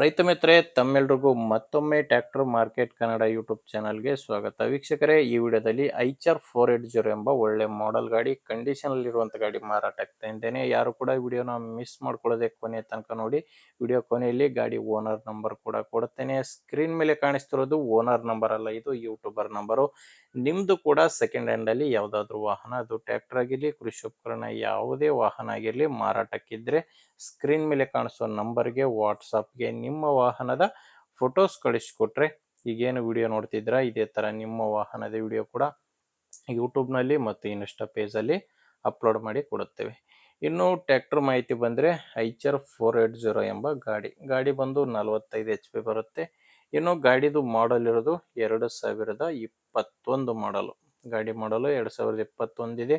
ರೈತ ಮಿತ್ರರೇ, ತಮ್ಮೆಲ್ರಿಗೂ ಮತ್ತೊಮ್ಮೆ ಟ್ರ್ಯಾಕ್ಟರ್ ಮಾರ್ಕೆಟ್ ಕನ್ನಡ ಯೂಟ್ಯೂಬ್ ಚಾನಲ್ಗೆ ಸ್ವಾಗತ. ವೀಕ್ಷಕರೇ, ಈ ವಿಡಿಯೋದಲ್ಲಿ ಐಚರ್ 480 ಎಂಬ ಒಳ್ಳೆ ಮಾಡೆಲ್ ಗಾಡಿ ಕಂಡೀಷನ್ ಅಲ್ಲಿರುವಂಥ ಗಾಡಿ ಮಾರಾಟಕ್ಕೆ ಇದ್ದೇನೆ. ಯಾರು ಕೂಡ ವಿಡಿಯೋನ ಮಿಸ್ ಮಾಡ್ಕೊಳ್ಳದೆ ಕೊನೆ ತನಕ ನೋಡಿ. ವಿಡಿಯೋ ಕೊನೆಯಲ್ಲಿ ಗಾಡಿ ಓನರ್ ನಂಬರ್ ಕೂಡ ಕೊಡುತ್ತೇನೆ. ಸ್ಕ್ರೀನ್ ಮೇಲೆ ಕಾಣಿಸ್ತಿರೋದು ಓನರ್ ನಂಬರ್ ಅಲ್ಲ, ಇದು ಯೂಟ್ಯೂಬರ್ ನಂಬರು. ನಿಮ್ಮದು ಕೂಡ ಸೆಕೆಂಡ್ ಹ್ಯಾಂಡಲ್ಲಿ ಯಾವುದಾದ್ರೂ ವಾಹನ, ಅದು ಟ್ರ್ಯಾಕ್ಟರ್ ಆಗಿರಲಿ, ಕೃಷಿ ಉಪಕರಣ ಯಾವುದೇ ವಾಹನ ಆಗಿರಲಿ ಮಾರಾಟಕ್ಕಿದ್ರೆ ಸ್ಕ್ರೀನ್ ಮೇಲೆ ಕಾಣಿಸೋ ನಂಬರ್ಗೆ ವಾಟ್ಸಪ್ಗೆ ನಿಮ್ಮ ವಾಹನದ ಫೋಟೋಸ್ ಕಳಿಸ್ಕೊಟ್ರೆ, ಈಗೇನು ವಿಡಿಯೋ ನೋಡ್ತಿದ್ದೀರಾ ಇದೇ ಥರ ನಿಮ್ಮ ವಾಹನದ ವಿಡಿಯೋ ಕೂಡ ಯೂಟ್ಯೂಬ್ನಲ್ಲಿ ಮತ್ತು ಇನ್ಸ್ಟಾ ಪೇಜಲ್ಲಿ ಅಪ್ಲೋಡ್ ಮಾಡಿ ಕೊಡುತ್ತೇವೆ. ಇನ್ನು ಟ್ರ್ಯಾಕ್ಟರ್ ಮಾಹಿತಿ ಬಂದರೆ ಐಚರ್ 480 ಎಂಬ ಗಾಡಿ ಬಂದು 45 HP ಬರುತ್ತೆ. ಇನ್ನು ಗಾಡಿದು ಮಾಡಲ್ ಇರೋದು 2021 ಮಾಡಲು. ಗಾಡಿ ಮಾಡಲು 2021 ಇದೆ.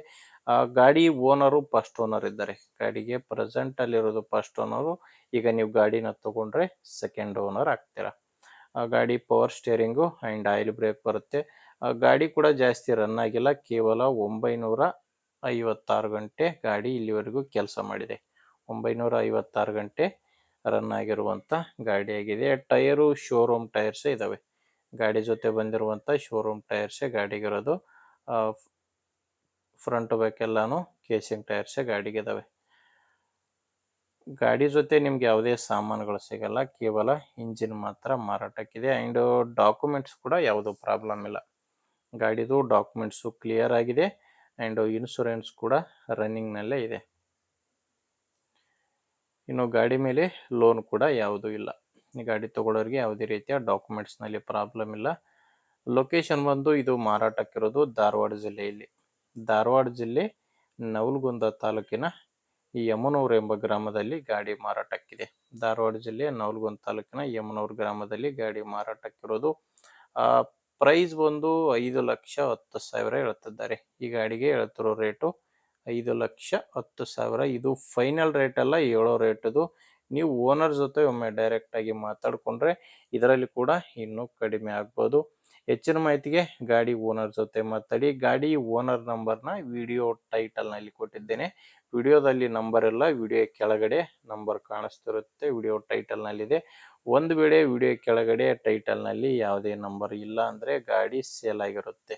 ಗಾಡಿ ಓನರು ಫಸ್ಟ್ ಓನರ್ ಇದ್ದಾರೆ. ಗಾಡಿಗೆ ಪ್ರೆಸೆಂಟ್ ಅಲ್ಲಿರೋದು ಫಸ್ಟ್ ಓನರು. ಈಗ ನೀವು ಗಾಡಿನ ತಗೊಂಡ್ರೆ ಸೆಕೆಂಡ್ ಓನರ್ ಆಗ್ತೀರಾ. ಗಾಡಿ power steering and oil brake ಬರುತ್ತೆ. ಗಾಡಿ ಕೂಡ ಜಾಸ್ತಿ ರನ್ ಆಗಿಲ್ಲ, ಕೇವಲ 956 ಗಂಟೆ ಗಾಡಿ ಇಲ್ಲಿವರೆಗೂ ಕೆಲಸ ಮಾಡಿದೆ. 956 ಗಂಟೆ ರನ್ ಆಗಿರುವಂಥ ಗಾಡಿಯಾಗಿದೆ. ಟೈರು ಶೋರೂಮ್ ಟೈರ್ಸೇ ಇದ್ದಾವೆ. ಗಾಡಿ ಜೊತೆ ಬಂದಿರುವಂಥ ಶೋರೂಮ್ ಟೈರ್ಸೇ ಗಾಡಿಗಿರೋದು. ಫ್ರಂಟ್ ಬ್ಯಾಕ್ ಎಲ್ಲಾನು ಕೇಸಿಂಗ್ ಟೈರ್ಸೇ ಗಾಡಿಗಿದ್ದಾವೆ. ಗಾಡಿ ಜೊತೆ ನಿಮ್ಗೆ ಯಾವುದೇ ಸಾಮಾನುಗಳು ಸಿಗಲ್ಲ, ಕೇವಲ ಇಂಜಿನ್ ಮಾತ್ರ ಮಾರಾಟಕ್ಕಿದೆ. ಆ್ಯಂಡ್ ಡಾಕ್ಯುಮೆಂಟ್ಸ್ ಕೂಡ ಯಾವುದೂ ಪ್ರಾಬ್ಲಮ್ ಇಲ್ಲ. ಗಾಡಿದು ಡಾಕ್ಯುಮೆಂಟ್ಸು ಕ್ಲಿಯರ್ ಆಗಿದೆ. ಆ್ಯಂಡ್ ಇನ್ಶೂರೆನ್ಸ್ ಕೂಡ ರನ್ನಿಂಗ್ನಲ್ಲೇ ಇದೆ. ಇನ್ನು ಗಾಡಿ ಮೇಲೆ ಲೋನ್ ಕೂಡ ಯಾವುದೂ ಇಲ್ಲ. ಈ ಗಾಡಿ ತಗೊಳ್ಳೋರಿಗೆ ಯಾವುದೇ ರೀತಿಯ ಡಾಕ್ಯುಮೆಂಟ್ಸ್ನಲ್ಲಿ ಪ್ರಾಬ್ಲಮ್ ಇಲ್ಲ. ಲೊಕೇಶನ್ ಬಂದು ಇದು ಮಾರಾಟಕ್ಕಿರೋದು ಧಾರವಾಡ ಜಿಲ್ಲೆಯಲ್ಲಿ. ಧಾರವಾಡ ಜಿಲ್ಲೆ ನವಲಗುಂದ ತಾಲೂಕಿನ ಯಮನೂರು ಎಂಬ ಗ್ರಾಮದಲ್ಲಿ ಗಾಡಿ ಮಾರಾಟಕ್ಕಿದೆ. ಧಾರವಾಡ ಜಿಲ್ಲೆ ನವಲಗುಂದ ತಾಲೂಕಿನ ಯಮನೂರು ಗ್ರಾಮದಲ್ಲಿ ಗಾಡಿ ಮಾರಾಟಕ್ಕಿರೋದು. ಪ್ರೈಸ್ ಬಂದು 5,10,000 ಹೇಳ್ತಿದ್ದಾರೆ. ಈ ಗಾಡಿಗೆ ಹೇಳ್ತಿರೋ ರೇಟು 5,10,000. ಇದು ಫೈನಲ್ ರೇಟ್ ಅಲ್ಲ, ಹೇಳೋ ರೇಟ್ ಇದು. ನೀವು ಓನರ್ ಜೊತೆ ಒಮ್ಮೆ ಡೈರೆಕ್ಟಾಗಿ ಮಾತಾಡಿಕೊಂಡ್ರೆ ಇದರಲ್ಲಿ ಕೂಡ ಇನ್ನೂ ಕಡಿಮೆ ಆಗ್ಬೋದು. ಹೆಚ್ಚಿನ ಮಾಹಿತಿಗೆ ಗಾಡಿ ಓನರ್ ಜೊತೆ ಮಾತಾಡಿ. ಗಾಡಿ ಓನರ್ ನಂಬರ್ನ ವಿಡಿಯೋ ಟೈಟಲ್ನಲ್ಲಿ ಕೊಟ್ಟಿದ್ದೇನೆ. ವಿಡಿಯೋದಲ್ಲಿ ನಂಬರ್ ಇಲ್ಲ, ವಿಡಿಯೋ ಕೆಳಗಡೆ ನಂಬರ್ ಕಾಣಿಸ್ತಿರುತ್ತೆ, ವಿಡಿಯೋ ಟೈಟಲ್ನಲ್ಲಿದೆ. ಒಂದು ವೇಳೆ ವಿಡಿಯೋ ಕೆಳಗಡೆ ಟೈಟಲ್ನಲ್ಲಿ ಯಾವುದೇ ನಂಬರ್ ಇಲ್ಲ ಅಂದರೆ ಗಾಡಿ ಸೇಲ್ ಆಗಿರುತ್ತೆ.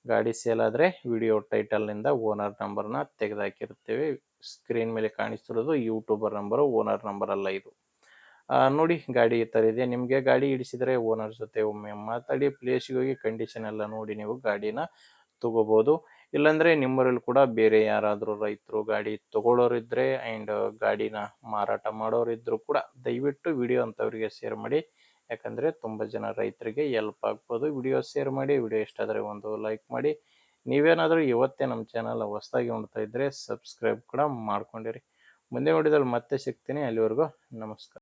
ಗಾಡಿ ಸೇಲ್ ಆದರೆ ವಿಡಿಯೋ ಟೈಟಲ್ನಿಂದ ಓನರ್ ನಂಬರ್ನ ತೆಗೆದುಹಾಕಿರುತ್ತೇವೆ. ಸ್ಕ್ರೀನ್ ಮೇಲೆ ಕಾಣಿಸ್ತಿರೋದು ಯೂಟ್ಯೂಬರ್ ನಂಬರು, ಓನರ್ ನಂಬರ್ ಅಲ್ಲ ಇದು. ನೋಡಿ, ಗಾಡಿ ಈ ಥರ ಇದೆ. ನಿಮಗೆ ಗಾಡಿ ಹಿಡಿಸಿದರೆ ಓನರ್ ಜೊತೆ ಒಮ್ಮೆ ಮಾತಾಡಿ, ಪ್ಲೇಸ್ಗೆ ಹೋಗಿ ಕಂಡೀಷನ್ ಎಲ್ಲ ನೋಡಿ ನೀವು ಗಾಡಿನ ತಗೋಬೋದು. ಇಲ್ಲಾಂದರೆ ನಿಮ್ಮರಲ್ಲಿ ಕೂಡ ಬೇರೆ ಯಾರಾದರೂ ರೈತರು ಗಾಡಿ ತಗೊಳ್ಳೋರಿದ್ದರೆ ಆ್ಯಂಡ್ ಗಾಡಿನ ಮಾರಾಟ ಮಾಡೋರಿದ್ದರೂ ಕೂಡ ದಯವಿಟ್ಟು ವಿಡಿಯೋ ಅಂಥವರಿಗೆ ಶೇರ್ ಮಾಡಿ. ಯಾಕಂದರೆ ತುಂಬ ಜನ ರೈತರಿಗೆ ಹೆಲ್ಪ್ ಆಗ್ಬೋದು. ವಿಡಿಯೋ ಶೇರ್ ಮಾಡಿ. ವಿಡಿಯೋ ಇಷ್ಟ ಆದರೆ ಒಂದು ಲೈಕ್ ಮಾಡಿ. ನೀವೇನಾದರೂ ಇವತ್ತೇ ನಮ್ಮ ಚಾನಲ್ ಹೊಸದಾಗಿ ನೋಡ್ತಾ ಇದ್ದರೆ ಸಬ್ಸ್ಕ್ರೈಬ್ ಕೂಡ ಮಾಡ್ಕೊಂಡಿರಿ. ಮುಂದೆ ನೋಡಿದಲ್ಲಿ ಮತ್ತೆ ಸಿಗ್ತೀನಿ. ಅಲ್ಲಿವರೆಗೂ ನಮಸ್ಕಾರ.